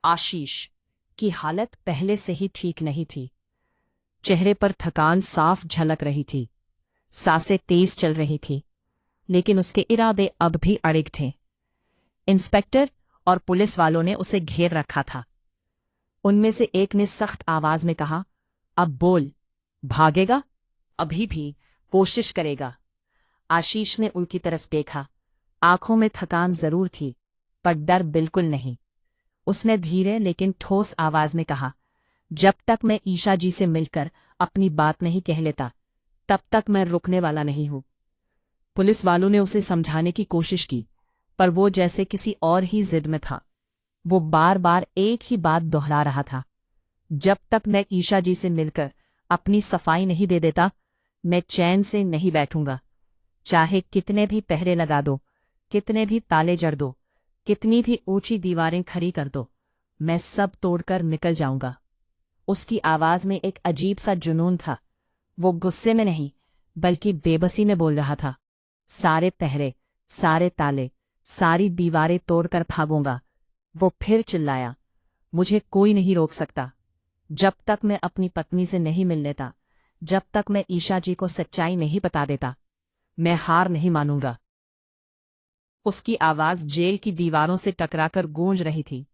आशीष की हालत पहले से ही ठीक नहीं थी। चेहरे पर थकान साफ झलक रही थी, सांसें तेज चल रही थी, लेकिन उसके इरादे अब भी अड़िग थे। इंस्पेक्टर और पुलिस वालों ने उसे घेर रखा था। उनमें से एक ने सख्त आवाज में कहा, अब बोल, भागेगा? अभी भी कोशिश करेगा? आशीष ने उनकी तरफ देखा। आंखों में थकान जरूर थी, पर डर बिल्कुल नहीं। उसने धीरे लेकिन ठोस आवाज में कहा, जब तक मैं ईशा जी से मिलकर अपनी बात नहीं कह लेता, तब तक मैं रुकने वाला नहीं हूं। पुलिस वालों ने उसे समझाने की कोशिश की, पर वो जैसे किसी और ही जिद में था। वो बार बार एक ही बात दोहरा रहा था, जब तक मैं ईशा जी से मिलकर अपनी सफाई नहीं दे देता, मैं चैन से नहीं बैठूंगा। चाहे कितने भी पहरे लगा दो, कितने भी ताले जड़ दो, कितनी भी ऊंची दीवारें खड़ी कर दो, मैं सब तोड़कर निकल जाऊंगा। उसकी आवाज में एक अजीब सा जुनून था। वो गुस्से में नहीं, बल्कि बेबसी में बोल रहा था। सारे पहरे, सारे ताले, सारी दीवारें तोड़कर भागूंगा। वो फिर चिल्लाया, मुझे कोई नहीं रोक सकता। जब तक मैं अपनी पत्नी से नहीं मिल लेता, जब तक मैं ईशा जी को सच्चाई नहीं बता देता, मैं हार नहीं मानूंगा। उसकी आवाज जेल की दीवारों से टकराकर गूंज रही थी।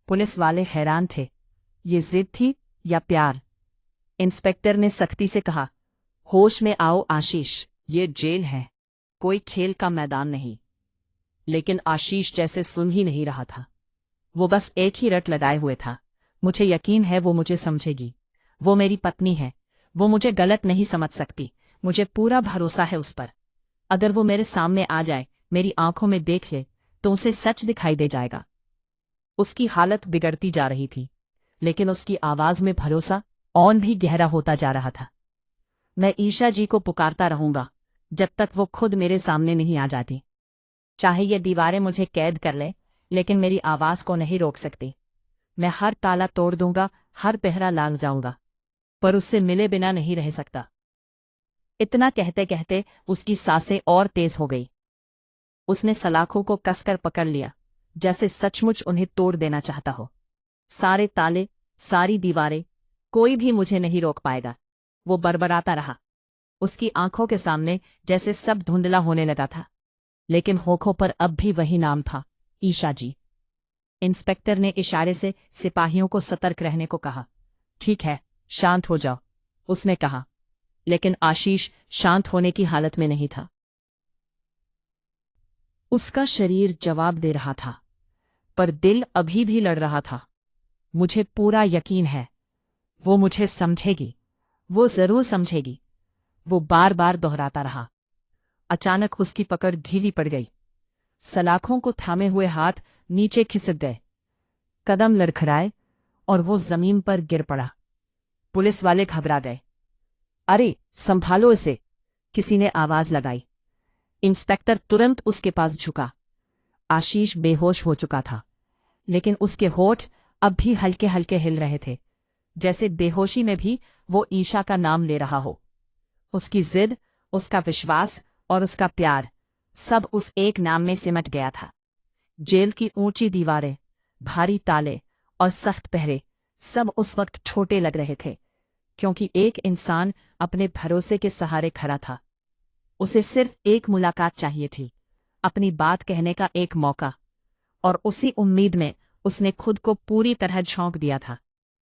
पुलिस वाले हैरान थे, ये जिद थी या प्यार? इंस्पेक्टर ने सख्ती से कहा, होश में आओ आशीष, ये जेल है, कोई खेल का मैदान नहीं। लेकिन आशीष जैसे सुन ही नहीं रहा था। वो बस एक ही रट लगाए हुए था, मुझे यकीन है वो मुझे समझेगी। वो मेरी पत्नी है, वो मुझे गलत नहीं समझ सकती। मुझे पूरा भरोसा है उस पर। अगर वो मेरे सामने आ जाए, मेरी आंखों में देख ले, तो उसे सच दिखाई दे जाएगा। उसकी हालत बिगड़ती जा रही थी, लेकिन उसकी आवाज में भरोसा और भी गहरा होता जा रहा था। मैं ईशा जी को पुकारता रहूंगा, जब तक वो खुद मेरे सामने नहीं आ जाती। चाहे ये दीवारें मुझे कैद कर ले, लेकिन मेरी आवाज को नहीं रोक सकती। मैं हर ताला तोड़ दूंगा, हर पहरा लांघ जाऊंगा, पर उससे मिले बिना नहीं रह सकता। इतना कहते कहते उसकी सांसें और तेज हो गई। उसने सलाखों को कसकर पकड़ लिया, जैसे सचमुच उन्हें तोड़ देना चाहता हो। सारे ताले, सारी दीवारें, कोई भी मुझे नहीं रोक पाएगा। वो बड़बड़ाता रहा। उसकी आंखों के सामने जैसे सब धुंधला होने लगा था, लेकिन होठों पर अब भी वही नाम था, ईशा जी। इंस्पेक्टर ने इशारे से सिपाहियों को सतर्क रहने को कहा। ठीक है, शांत हो जाओ, उसने कहा। लेकिन आशीष शांत होने की हालत में नहीं था। उसका शरीर जवाब दे रहा था, पर दिल अभी भी लड़ रहा था। मुझे पूरा यकीन है, वो मुझे समझेगी, वो जरूर समझेगी। वो बार बार दोहराता रहा। अचानक उसकी पकड़ ढीली पड़ गई। सलाखों को थामे हुए हाथ नीचे खिसक गए। कदम लड़खड़ाए और वो जमीन पर गिर पड़ा। पुलिस वाले घबरा गए। अरे, संभालो इसे, किसी ने आवाज लगाई। इंस्पेक्टर तुरंत उसके पास झुका। आशीष बेहोश हो चुका था, लेकिन उसके होठ अब भी हल्के हल्के हिल रहे थे, जैसे बेहोशी में भी वो ईशा का नाम ले रहा हो। उसकी जिद, उसका विश्वास और उसका प्यार, सब उस एक नाम में सिमट गया था। जेल की ऊंची दीवारें, भारी ताले और सख्त पहरे, सब उस वक्त छोटे लग रहे थे, क्योंकि एक इंसान अपने भरोसे के सहारे खड़ा था। उसे सिर्फ एक मुलाकात चाहिए थी, अपनी बात कहने का एक मौका, और उसी उम्मीद में उसने खुद को पूरी तरह झोंक दिया था।